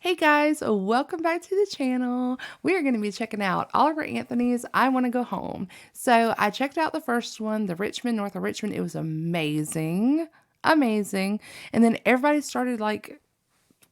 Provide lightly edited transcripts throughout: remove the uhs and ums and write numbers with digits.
Hey guys, welcome back to the channel. We are going to be checking out Oliver Anthony's I Want to Go Home. So I checked out the first one, the Richmond, North of Richmond. It was amazing. Amazing. And then everybody started like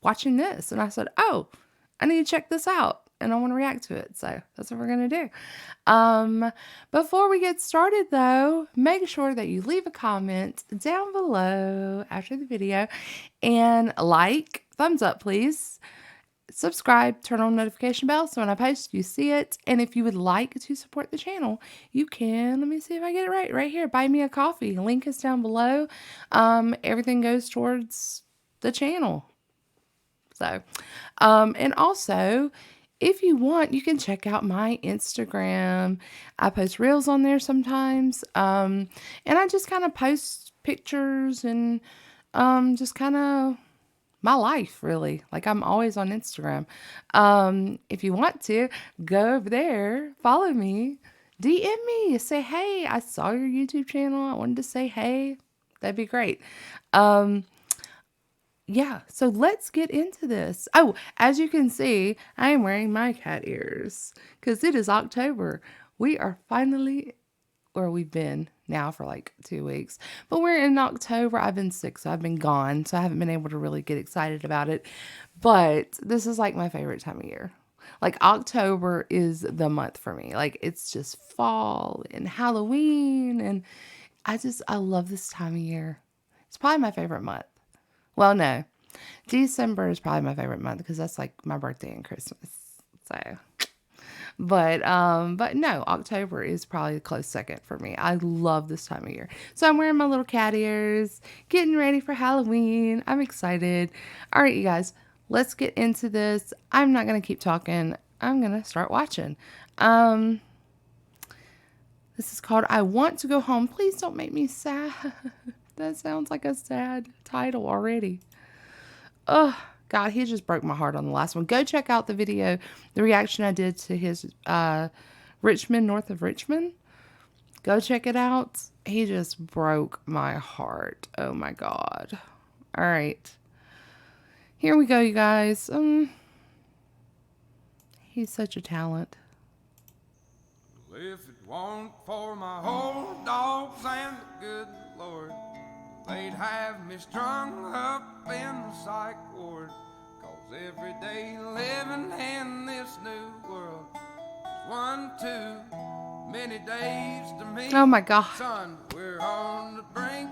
watching this. And I said, oh, I need to check this out. And I want to react to it. So that's what we're going to do. Before we get started though, make sure that you leave a comment down below after the video and like, thumbs up please. Subscribe, turn on notification bell so when I post you see it. And if you would like to support the channel, you can, let me see if I get it right here, buy me a coffee. Link is down below. Everything goes towards the channel. So, and also, if you want, you can check out my Instagram. I post reels on there sometimes. And I just kind of post pictures and just kind of my life, really. Like, I'm always on Instagram. If you want to, go over there, follow me, DM me, say, hey, I saw your YouTube channel. I wanted to say, hey, that'd be great. Yeah, so let's get into this. Oh, as you can see, I am wearing my cat ears because it is October. We are finally, or we've been now for like 2 weeks, but we're in October. I've been sick, so I've been gone, so I haven't been able to really get excited about it. But this is like my favorite time of year. Like October is the month for me. Like it's just fall and Halloween, and I love this time of year. It's probably my favorite month. Well, no. December is probably my favorite month because that's like my birthday and Christmas. So, but no, October is probably a close second for me. I love this time of year. So I'm wearing my little cat ears, getting ready for Halloween. I'm excited. All right, you guys, let's get into this. I'm not going to keep talking. I'm going to start watching. This is called I Want to Go Home. Please don't make me sad. That sounds like a sad title already. Oh, God, he just broke my heart on the last one. Go check out the video, the reaction I did to his Richmond, North of Richmond. Go check it out. He just broke my heart. Oh, my God. All right. Here we go, you guys. He's such a talent. If it weren't for my old dogs and the good Lord, they'd have me strung up in the psych ward. 'Cause every day living in this new world is one too many days to me. Oh my God. Son, we're on the brink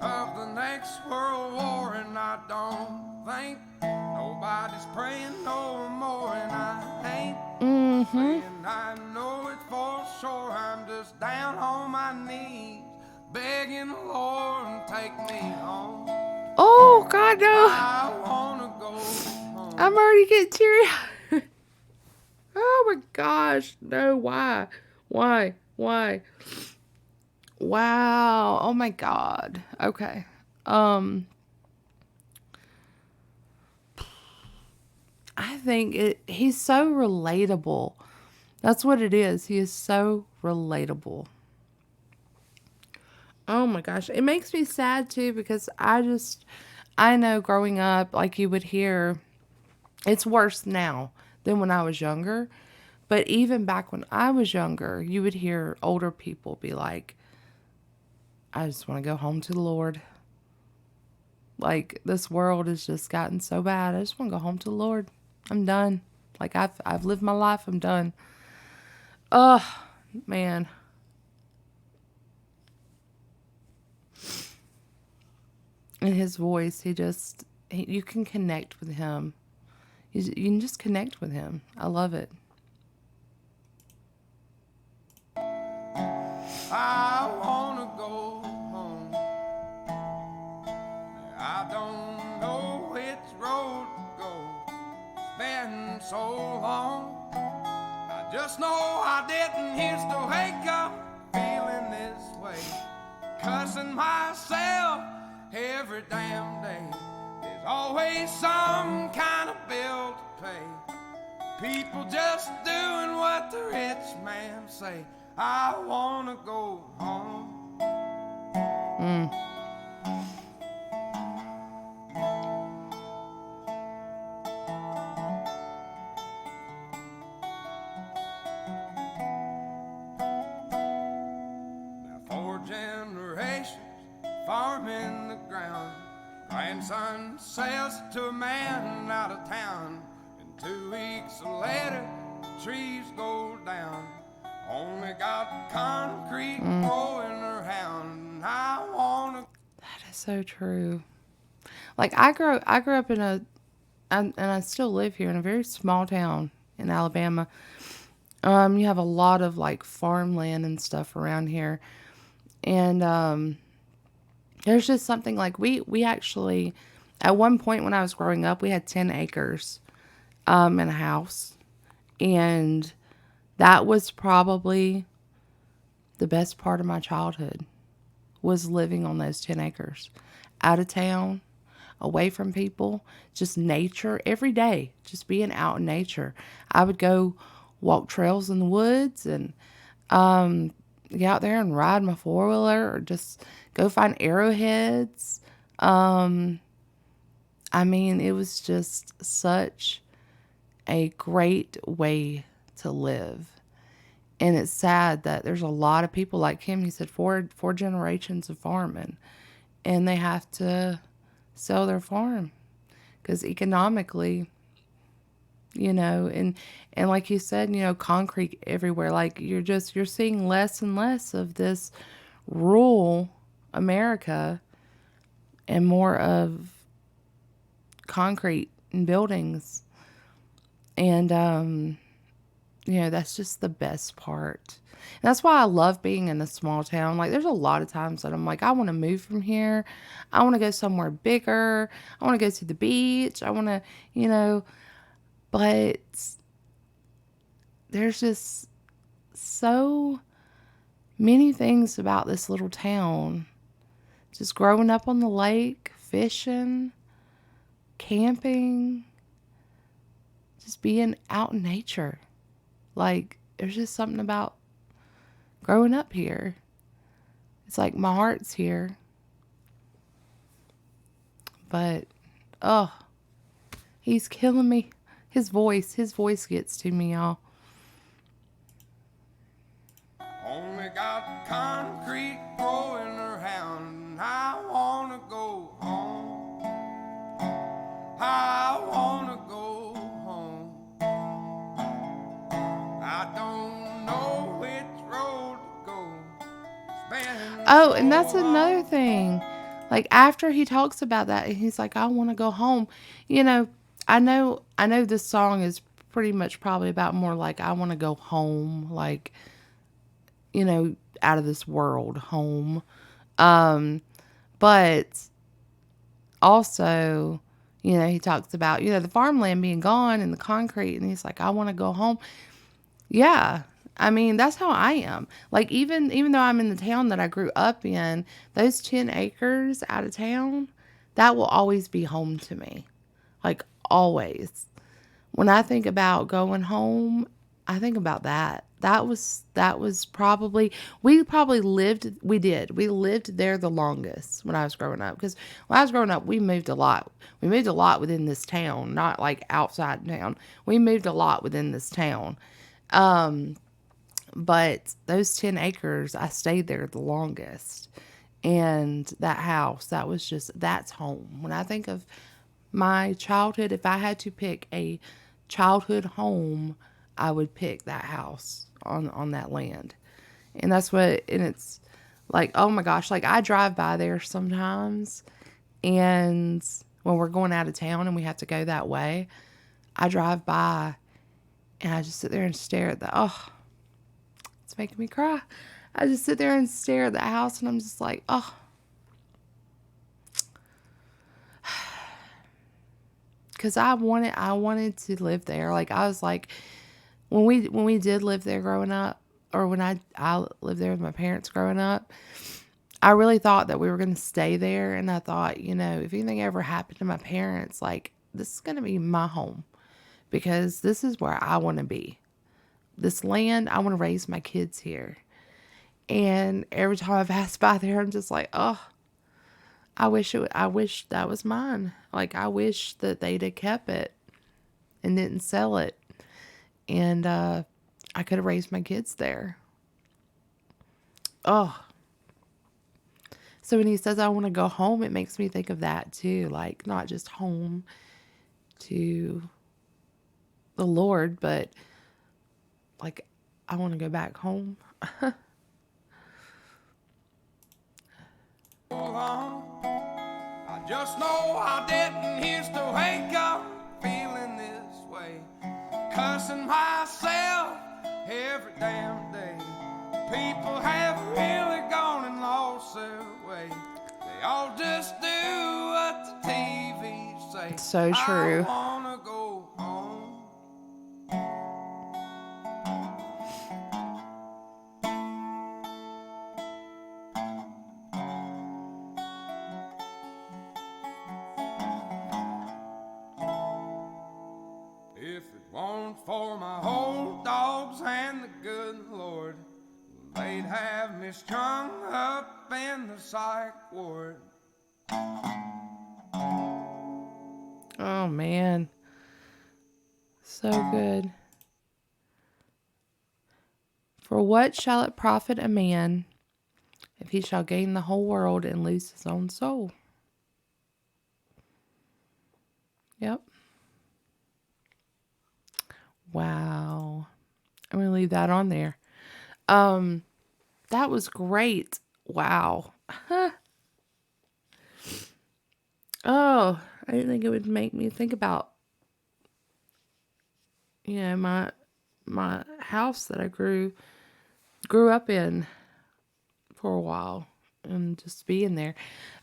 of the next world war, and I don't think nobody's praying no more, and I ain't saying I know it for sure. I'm just down on my knees begging the Lord to take me home. Oh, God, no. I wanna go home. I'm already getting teary. Oh, my gosh. No, why? Why? Why? Wow. Oh, my God. Okay. I think he's so relatable. That's what it is. He is so relatable. Oh my gosh. It makes me sad too because I know growing up, like you would hear, it's worse now than when I was younger. But even back when I was younger, you would hear older people be like, I just want to go home to the Lord. Like this world has just gotten so bad. I just want to go home to the Lord. I'm done. Like I've lived my life. I'm done. Oh, man. And his voice, you can connect with him. You can just connect with him. I love it. I wanna go home. I don't know which road to go. It's been so long. I just know I didn't used to wake up feeling this way, cussing myself every damn day. There's always some kind of bill to pay. People just doing what the rich man say. I wanna go home. just a man out of town. And 2 weeks later, the trees go down. Only got concrete growing around. I wanna. That is so true. Like I grew up in and I still live here in a very small town in Alabama. You have a lot of like farmland and stuff around here, and there's just something like we actually at one point when I was growing up we had 10 acres in a house, and that was probably the best part of my childhood was living on those 10 acres, out of town, away from people, just nature every day, just being out in nature. I would go walk trails in the woods and get out there and ride my four-wheeler or just go find arrowheads. I mean, it was just such a great way to live. And it's sad that there's a lot of people like him. He said four generations of farming, and they have to sell their farm because economically, and like you said, concrete everywhere. Like you're seeing less and less of this rural America and more of concrete and buildings. And that's just the best part. And that's why I love being in a small town. Like, there's a lot of times that I'm like, I want to move from here. I want to go somewhere bigger. I want to go to the beach. I want to, but there's just so many things about this little town. Just growing up on the lake, fishing, camping, just being out in nature. Like, there's just something about growing up here. It's like my heart's here. But, oh, he's killing me. His voice gets to me, y'all. Only got concrete growing around. I wanna go home. I wanna go home. I don't know which road to go. Oh, and that's another thing. Like, after he talks about that, he's like, I want to go home. I know this song is pretty much probably about more like, I want to go home, like, out of this world, home. But also, he talks about, the farmland being gone and the concrete, and he's like, I want to go home. Yeah. I mean, that's how I am. Like, even though I'm in the town that I grew up in, those 10 acres out of town, that will always be home to me. Like, always. When I think about going home, I think about that. That was probably, we lived there the longest when I was growing up. Because when I was growing up, we moved a lot. We moved a lot within this town, not like outside town. We moved a lot within this town. But those 10 acres, I stayed there the longest. And that house, that's home. When I think of my childhood, if I had to pick a childhood home, I would pick that house on that land. And it's like, oh my gosh, like I drive by there sometimes. And when we're going out of town and we have to go that way, I drive by and I just sit there and stare at it's making me cry. I just sit there and stare at the house and I'm just like, oh. Because I wanted to live there. Like, I was like, when we did live there growing up, or when I lived there with my parents growing up, I really thought that we were going to stay there. And I thought, if anything ever happened to my parents, like, this is going to be my home. Because this is where I want to be. This land, I want to raise my kids here. And every time I pass by there, I'm just like, oh, I wish that was mine. Like, I wish that they'd have kept it and didn't sell it. And I could have raised my kids there. Oh. So when he says, I want to go home, it makes me think of that too. Like, not just home to the Lord, but like, I want to go back home. I just know I didn't used to wake up feeling this way, cussing myself every damn day. People have really gone and lost their way. They all just do what the TV say. So true. I wanna go home. If it weren't for my old dogs and the good Lord, they'd have me strung up in the psych ward. Oh, man. So good. For what shall it profit a man if he shall gain the whole world and lose his own soul? Yep. Wow. I'm going to leave that on there. That was great. Wow. Oh, I didn't think it would make me think about, my house that I grew up in for a while and just being there.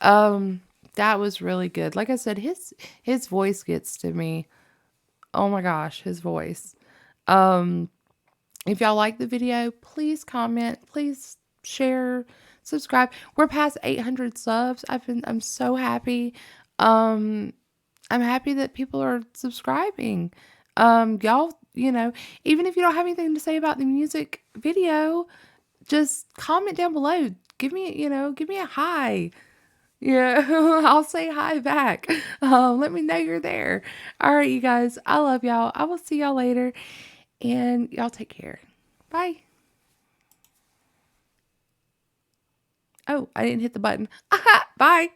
That was really good. Like I said, his voice gets to me. Oh my gosh, his voice. If y'all like the video, please comment, please share, subscribe. We're past 800 subs. I'm so happy. I'm happy that people are subscribing. Y'all, even if you don't have anything to say about the music video, just comment down below. Give me a hi. Yeah, I'll say hi back. Let me know you're there. All right, you guys, I love y'all. I will see y'all later, and y'all take care. Bye. Oh, I didn't hit the button. Bye.